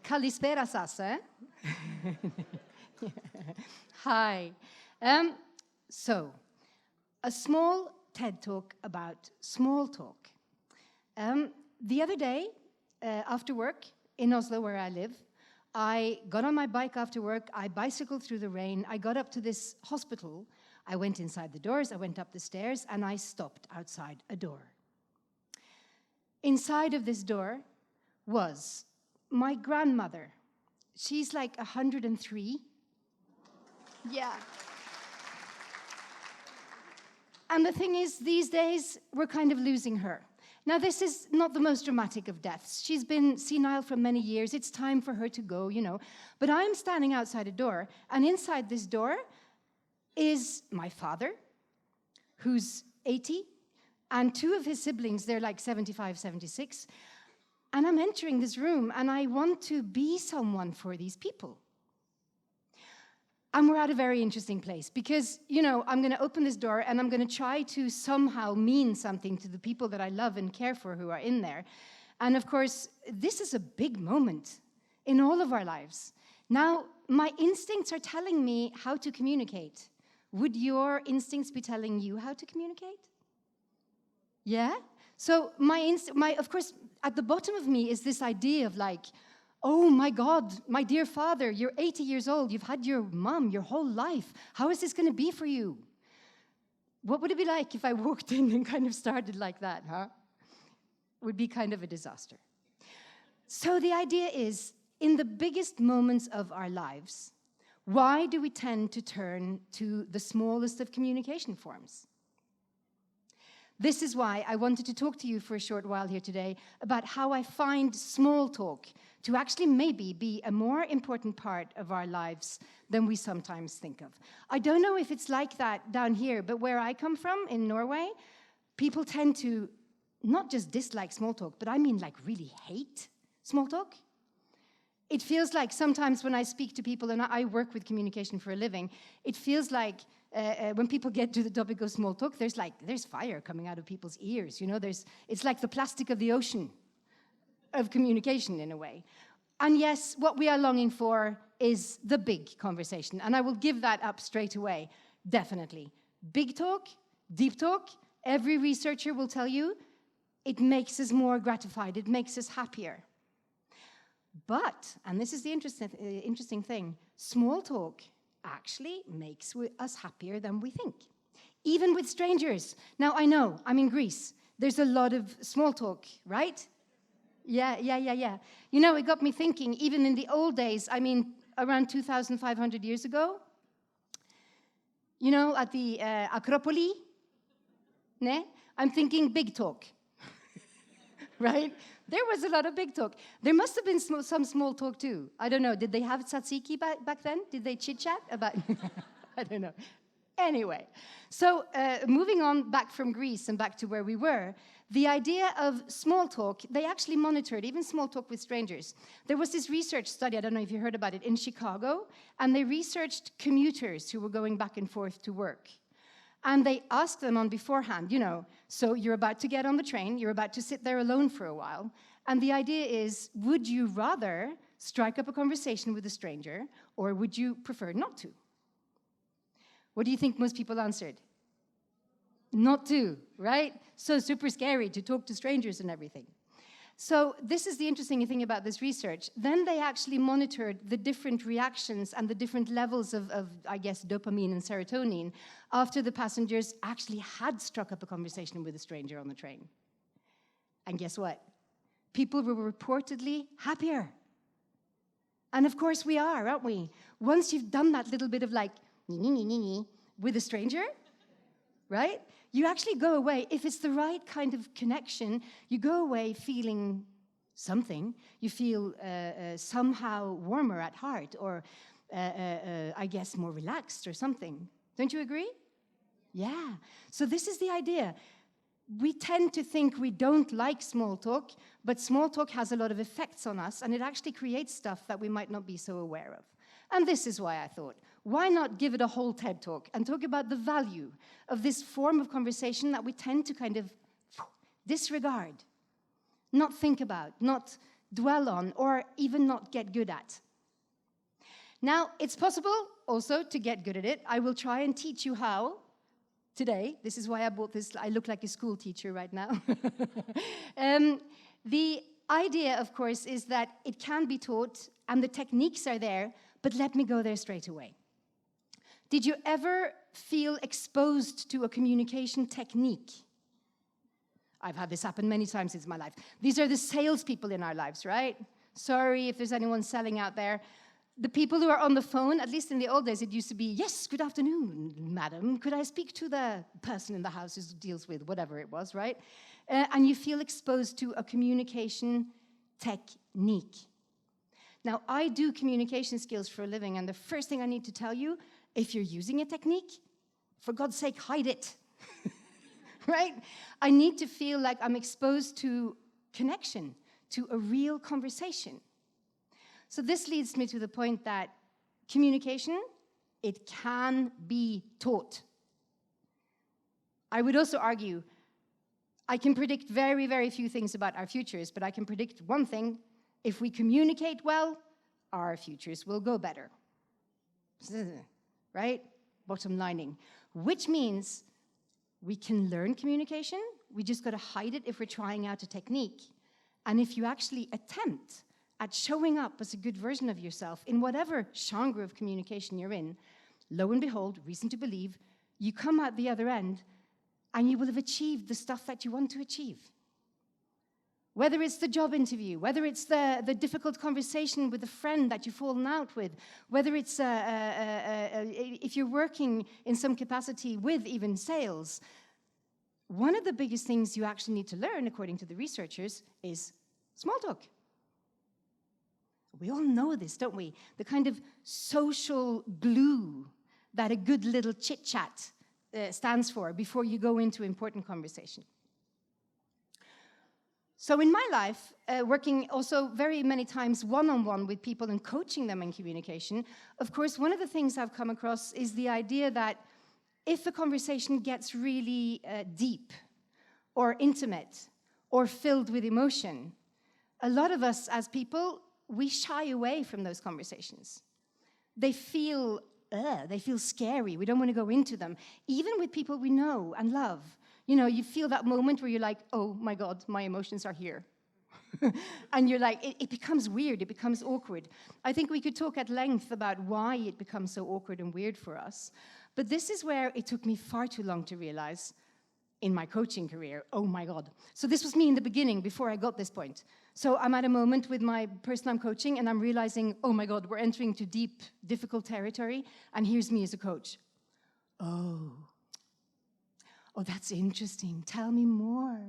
Kalispera σας, Hi. So, a small TED Talk about small talk. The other day, after work in Oslo, where I live, I got on my bike after work, I bicycled through the rain, I got up to this hospital, I went inside the doors, I went up the stairs, and I stopped outside a door. Inside of this door was my grandmother. She's like 103. Yeah. And the thing is, these days, we're kind of losing her. Now, this is not the most dramatic of deaths. She's been senile for many years. It's time for her to go, you know. But I'm standing outside a door, and inside this door is my father, who's 80, and two of his siblings, they're like 75, 76. And I'm entering this room, and I want to be someone for these people. And we're at a very interesting place because, you know, I'm going to open this door and I'm going to try to somehow mean something to the people that I love and care for who are in there. And of course, this is a big moment in all of our lives. Now, my instincts are telling me how to communicate. Would your instincts be telling you how to communicate? Yeah? So of course, at the bottom of me is this idea of like, oh my God, my dear father, you're 80 years old, you've had your mom your whole life. How is this going to be for you? What would it be like if I walked in and kind of started like that, huh? It would be kind of a disaster. So the idea is, in the biggest moments of our lives, why do we tend to turn to the smallest of communication forms? This is why I wanted to talk to you for a short while here today about how I find small talk to actually maybe be a more important part of our lives than we sometimes think of. I don't know if it's like that down here, but where I come from, in Norway, people tend to not just dislike small talk, but I mean like really hate small talk. It feels like sometimes when I speak to people, and I work with communication for a living, it feels like when people get to the topic of small talk, there's fire coming out of people's ears. You know, it's like the plastic of the ocean of communication in a way. And yes, what we are longing for is the big conversation. And I will give that up straight away, definitely. Big talk, deep talk, every researcher will tell you, it makes us more gratified, it makes us happier. But, and this is the interesting thing, small talk actually makes us happier than we think, even with strangers. Now, I know, I'm in Greece. There's a lot of small talk, right? Yeah. You know, it got me thinking, even in the old days, I mean, around 2,500 years ago, you know, at the Acropoli, ne? I'm thinking big talk, right? There was a lot of big talk. There must have been some small talk too. I don't know. Did they have tzatziki back then? Did they chit-chat about... I don't know. Anyway, so moving on back from Greece and back to where we were, the idea of small talk, they actually monitored even small talk with strangers. There was this research study, I don't know if you heard about it, in Chicago, and they researched commuters who were going back and forth to work. And they asked them on beforehand, you know, so you're about to get on the train, you're about to sit there alone for a while, and the idea is, would you rather strike up a conversation with a stranger, or would you prefer not to? What do you think most people answered? Not to, right? So super scary to talk to strangers and everything. So this is the interesting thing about this research. Then they actually monitored the different reactions and the different levels of I guess, dopamine and serotonin after the passengers actually had struck up a conversation with a stranger on the train. And guess what? People were reportedly happier. And of course we are, aren't we? Once you've done that little bit of like, with a stranger, right? You actually go away, if it's the right kind of connection, you go away feeling something. You feel somehow warmer at heart, or I guess more relaxed or something. Don't you agree? Yeah. So this is the idea. We tend to think we don't like small talk, but small talk has a lot of effects on us, and it actually creates stuff that we might not be so aware of. And this is why I thought, why not give it a whole TED Talk and talk about the value of this form of conversation that we tend to kind of disregard. not think about, not dwell on, or even not get good at. Now, it's possible also to get good at it. I will try and teach you how today. This is why I bought this. I look like a school teacher right now. The idea, of course, is that it can be taught and the techniques are there, but let me go there straight away. Did you ever feel exposed to a communication technique? I've had this happen many times in my life. These are the salespeople in our lives, right? Sorry if there's anyone selling out there. The people who are on the phone, at least in the old days, it used to be, yes, good afternoon, madam. Could I speak to the person in the house who deals with whatever it was, right? And you feel exposed to a communication technique. Now, I do communication skills for a living, and the first thing I need to tell you, if you're using a technique, for God's sake, hide it, right? I need to feel like I'm exposed to connection, to a real conversation. So this leads me to the point that communication, it can be taught. I would also argue, I can predict very, very few things about our futures, but I can predict one thing. If we communicate well, our futures will go better. Right? Bottom lining. Which means we can learn communication. We just got to hide it if we're trying out a technique. And if you actually attempt at showing up as a good version of yourself in whatever genre of communication you're in, lo and behold, reason to believe, you come out the other end and you will have achieved the stuff that you want to achieve. Whether it's the job interview, whether it's the difficult conversation with a friend that you've fallen out with, whether it's if you're working in some capacity with even sales, one of the biggest things you actually need to learn, according to the researchers, is small talk. We all know this, don't we? The kind of social glue that a good little chit-chat stands for before you go into important conversation. So in my life, working also very many times one-on-one with people and coaching them in communication, of course, one of the things I've come across is the idea that if a conversation gets really deep or intimate or filled with emotion, a lot of us as people, we shy away from those conversations. They feel scary. We don't want to go into them, even with people we know and love. You know, you feel that moment where you're like, oh my God, my emotions are here. And you're like, it becomes weird, it becomes awkward. I think we could talk at length about why it becomes so awkward and weird for us. But this is where it took me far too long to realize in my coaching career, oh my God. So this was me in the beginning, before I got this point. So I'm at a moment with my person I'm coaching, and I'm realizing, oh my God, we're entering into deep, difficult territory, and here's me as a coach. Oh, that's interesting. Tell me more.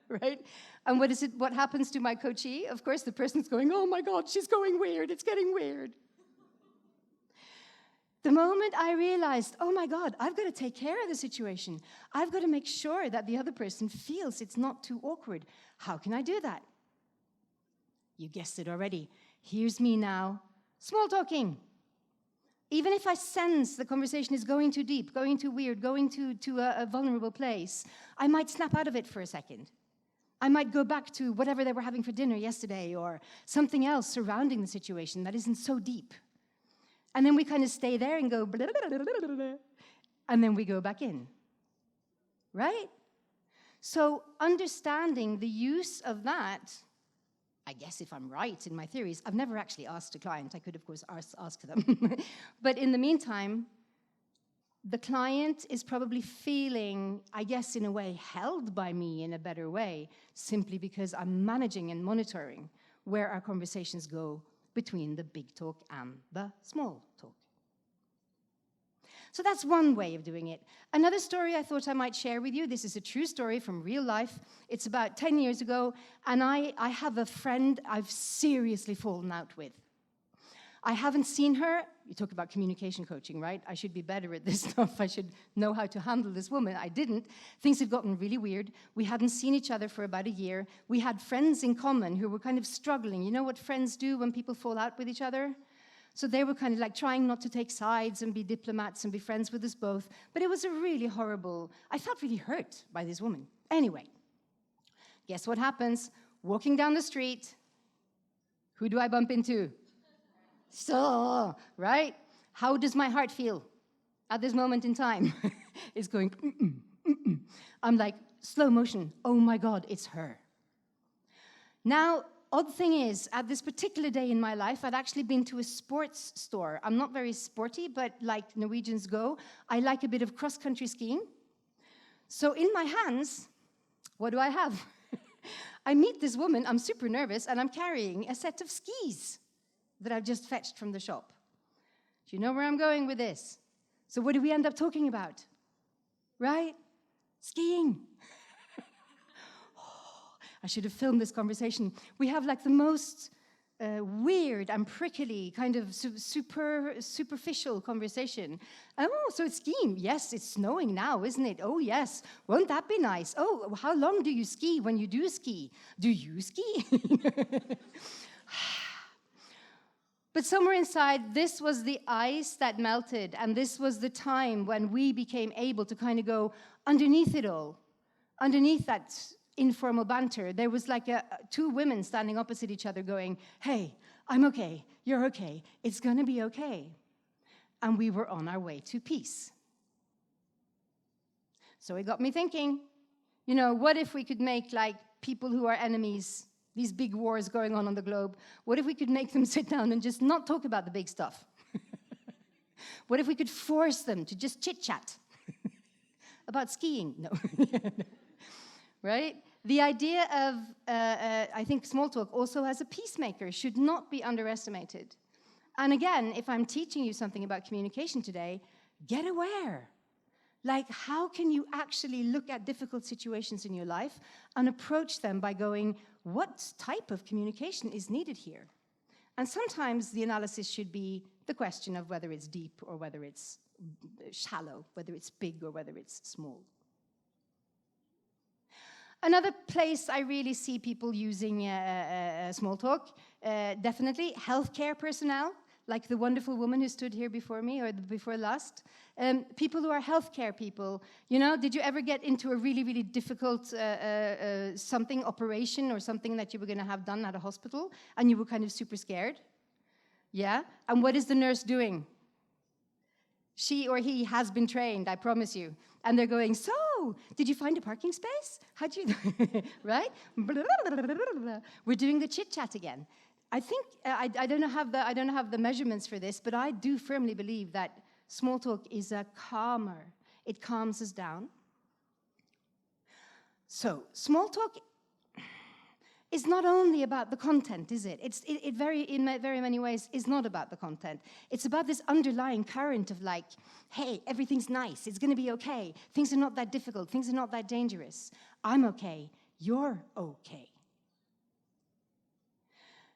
Right? And what happens to my coachee? Of course, the person's going, oh my God, she's going weird. It's getting weird. The moment I realized, oh my God, I've got to take care of the situation. I've got to make sure that the other person feels it's not too awkward. How can I do that? You guessed it already. Here's me now, small talking. Even if I sense the conversation is going too deep, going too weird, going to a vulnerable place, I might snap out of it for a second. I might go back to whatever they were having for dinner yesterday or something else surrounding the situation that isn't so deep. And then we kind of stay there and go, blah, blah, blah, blah, blah, and then we go back in, right? So understanding the use of that, I guess if I'm right in my theories, I've never actually asked a client. I could, of course, ask them. But in the meantime, the client is probably feeling, I guess, in a way, held by me in a better way, simply because I'm managing and monitoring where our conversations go between the big talk and the small talk. So that's one way of doing it. Another story I thought I might share with you, this is a true story from real life. It's about 10 years ago, and I have a friend I've seriously fallen out with. I haven't seen her. You talk about communication coaching, right? I should be better at this stuff. I should know how to handle this woman. I didn't. Things had gotten really weird. We hadn't seen each other for about a year. We had friends in common who were kind of struggling. You know what friends do when people fall out with each other? So they were kind of like trying not to take sides and be diplomats and be friends with us both. But it was a really horrible, I felt really hurt by this woman. Anyway, Guess what happens? Walking down the street, who do I bump into? So, right? How does my heart feel at this moment in time? It's going, mm-mm, mm-mm. I'm like, slow motion. Oh my God, it's her. Now, odd thing is, at this particular day in my life, I'd actually been to a sports store. I'm not very sporty, but like Norwegians go, I like a bit of cross-country skiing. So in my hands, what do I have? I meet this woman, I'm super nervous, and I'm carrying a set of skis that I've just fetched from the shop. Do you know where I'm going with this? So what do we end up talking about? Right? Skiing. I should have filmed this conversation. We have like the most weird and prickly kind of superficial conversation. Oh, so it's skiing. Yes, it's snowing now, isn't it? Oh, yes. Won't that be nice? Oh, how long do you ski when you do ski? Do you ski? But somewhere inside, this was the ice that melted, and this was the time when we became able to kind of go underneath it all, underneath that informal banter. There was like two women standing opposite each other going, hey, I'm okay, you're okay, it's gonna be okay. And we were on our way to peace. So it got me thinking, you know, what if we could make like people who are enemies, these big wars going on the globe, what if we could make them sit down and just not talk about the big stuff? What if we could force them to just chit-chat about skiing? No. Right? The idea of, I think small talk also as a peacemaker should not be underestimated. And again, if I'm teaching you something about communication today, get aware. Like, how can you actually look at difficult situations in your life and approach them by going, what type of communication is needed here? And sometimes the analysis should be the question of whether it's deep or whether it's shallow, whether it's big or whether it's small. Another place I really see people using small talk, definitely healthcare personnel, like the wonderful woman who stood here before me, or before last. People who are healthcare people, you know, did you ever get into a really, really difficult operation or something that you were going to have done at a hospital, and you were kind of super scared? Yeah? And what is the nurse doing? She or he has been trained, I promise you. And they're going, so, did you find a parking space? How'd you, right? We're doing the chit-chat again. I think, I don't have the measurements for this, but I do firmly believe that small talk is a calmer. It calms us down. So, small talk is not only about the content, is it? In very many ways, is not about the content. It's about this underlying current of like, hey, everything's nice, it's gonna be okay, things are not that difficult, things are not that dangerous, I'm okay, you're okay.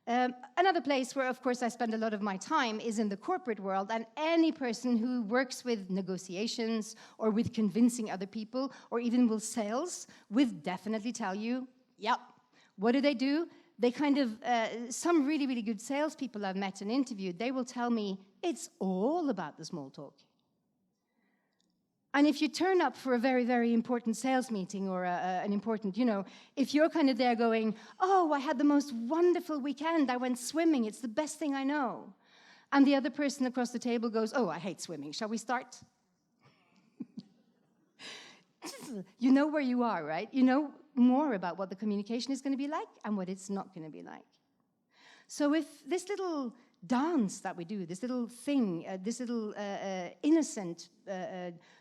Another place where, of course, I spend a lot of my time is in the corporate world, and any person who works with negotiations or with convincing other people or even with sales would definitely tell you, yep. What do? They kind of, some really, really good salespeople I've met and interviewed, they will tell me it's all about the small talk. And if you turn up for a very, very important sales meeting or an important, you know, if you're kind of there going, oh, I had the most wonderful weekend, I went swimming, it's the best thing I know. And the other person across the table goes, oh, I hate swimming, shall we start? You know where you are, right? You know more about what the communication is going to be like and what it's not going to be like. So if this little dance that we do, this little thing, this little innocent,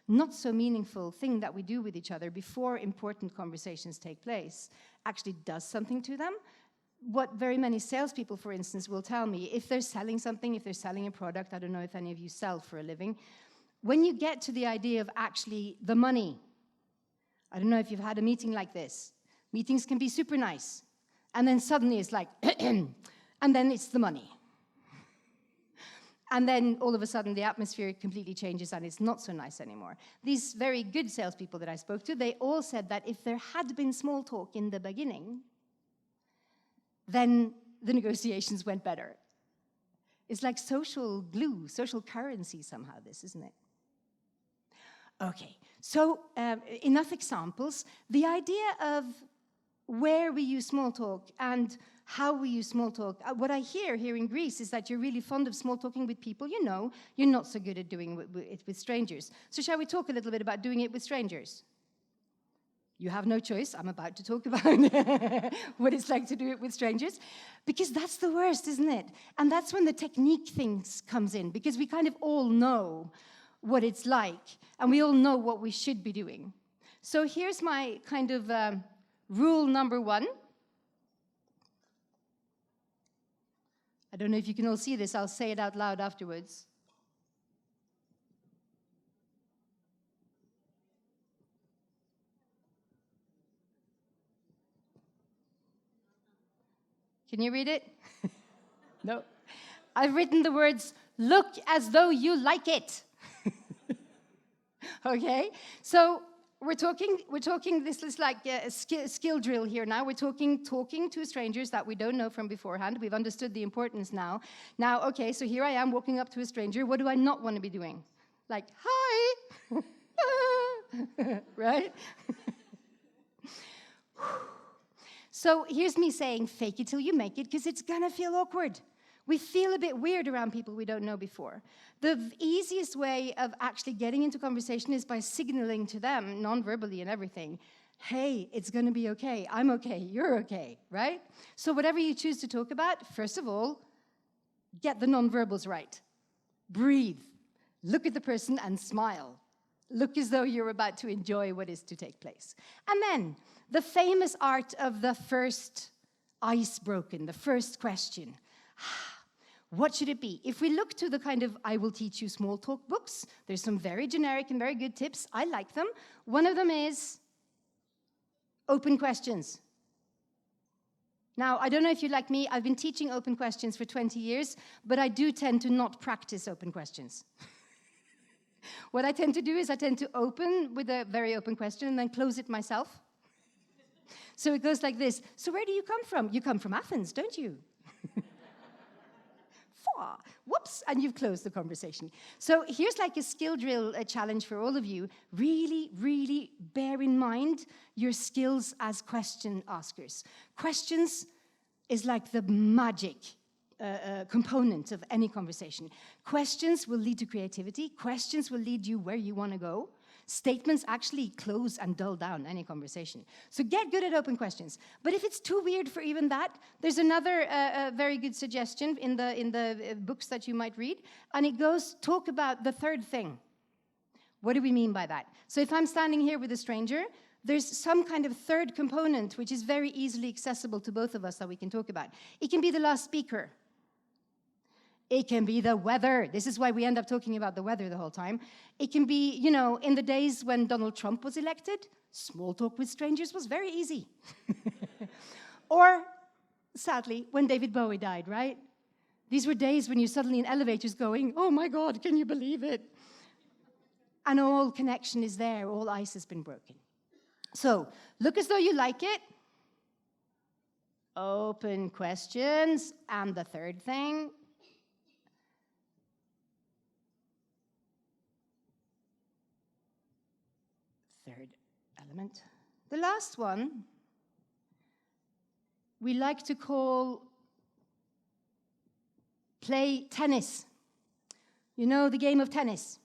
not so meaningful thing that we do with each other before important conversations take place actually does something to them, what very many salespeople, for instance, will tell me, if they're selling something, if they're selling a product, I don't know if any of you sell for a living, when you get to the idea of actually the money, I don't know if you've had a meeting like this. Meetings can be super nice. And then suddenly it's like, and then it's the money. And then all of a sudden the atmosphere completely changes and it's not so nice anymore. These very good salespeople that I spoke to, they all said that if there had been small talk in the beginning, then the negotiations went better. It's like social glue, social currency somehow, this, isn't it? Okay, so enough examples. The idea of where we use small talk and how we use small talk. What I hear here in Greece is that you're really fond of small talking with people you know. You're not so good at doing it with strangers. So shall we talk a little bit about doing it with strangers? You have no choice. I'm about to talk about what it's like to do it with strangers. Because that's the worst, isn't it? And that's when the technique things comes in. Because we kind of all know what it's like. And we all know what we should be doing. So here's my kind of rule number 1. I don't know if you can all see this. I'll say it out loud afterwards. Can you read it? No. I've written the words, look as though you like it. Okay? So we're talking, this is like a skill drill here now. We're talking to strangers that we don't know from beforehand. We've understood the importance now. Now, okay, so here I am walking up to a stranger. What do I not want to be doing? Like, hi! Right? So here's me saying, fake it till you make it, because it's gonna feel awkward. We feel a bit weird around people we don't know before. The easiest way of actually getting into conversation is by signaling to them, non-verbally and everything, hey, it's gonna be okay, I'm okay, you're okay, right? So whatever you choose to talk about, first of all, get the non-verbals right. Breathe, look at the person and smile. Look as though you're about to enjoy what is to take place. And then, the famous art of the first ice broken, the first question. What should it be? If we look to the kind of I will teach you small talk books, there's some very generic and very good tips. I like them. One of them is open questions. Now, I don't know if you're like me. I've been teaching open questions for 20 years, but I do tend to not practice open questions. What I tend to do is I tend to open with a very open question and then close it myself. So it goes like this. So where do you come from? You come from Athens, don't you? Whoops, and you've closed the conversation. So here's like a skill drill, a challenge for all of you. Really, really bear in mind your skills as question askers. Questions is like the magic component of any conversation. Questions will lead to creativity. Questions will lead you where you want to go. Statements actually close and dull down any conversation. So get good at open questions. But if it's too weird for even that, there's another very good suggestion in the books that you might read, and it goes, talk about the third thing. What do we mean by that? So if I'm standing here with a stranger, there's some kind of third component which is very easily accessible to both of us that we can talk about. It can be the last speaker. It can be the weather. This is why we end up talking about the weather the whole time. It can be, you know, in the days when Donald Trump was elected, small talk with strangers was very easy. Or, sadly, when David Bowie died, right? These were days when you're suddenly in elevators going, oh my God, can you believe it? And all connection is there, all ice has been broken. So, look as though you like it. Open questions. And the third thing, third element. The last one, we like to call play tennis. You know the game of tennis.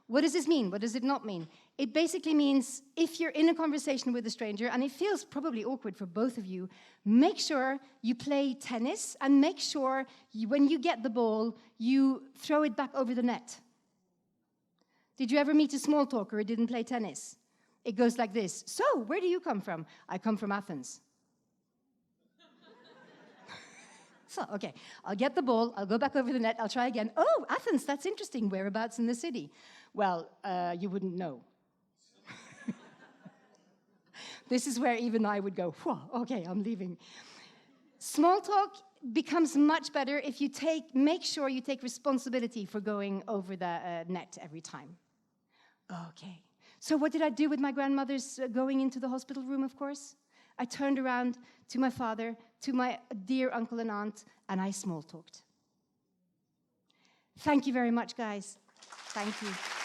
What does this mean? What does it not mean? It basically means if you're in a conversation with a stranger, and it feels probably awkward for both of you, make sure you play tennis, and make sure when you get the ball, you throw it back over the net. Did you ever meet a small talker who didn't play tennis? It goes like this. So, where do you come from? I come from Athens. So, okay, I'll get the ball, I'll go back over the net, I'll try again. Oh, Athens, that's interesting. Whereabouts in the city? Well, you wouldn't know. This is where even I would go, okay, I'm leaving. Small talk becomes much better if you make sure you take responsibility for going over the net every time. Okay. So what did I do with my grandmother's going into the hospital room, of course? I turned around to my father, to my dear uncle and aunt, and I small talked. Thank you very much, guys. Thank you.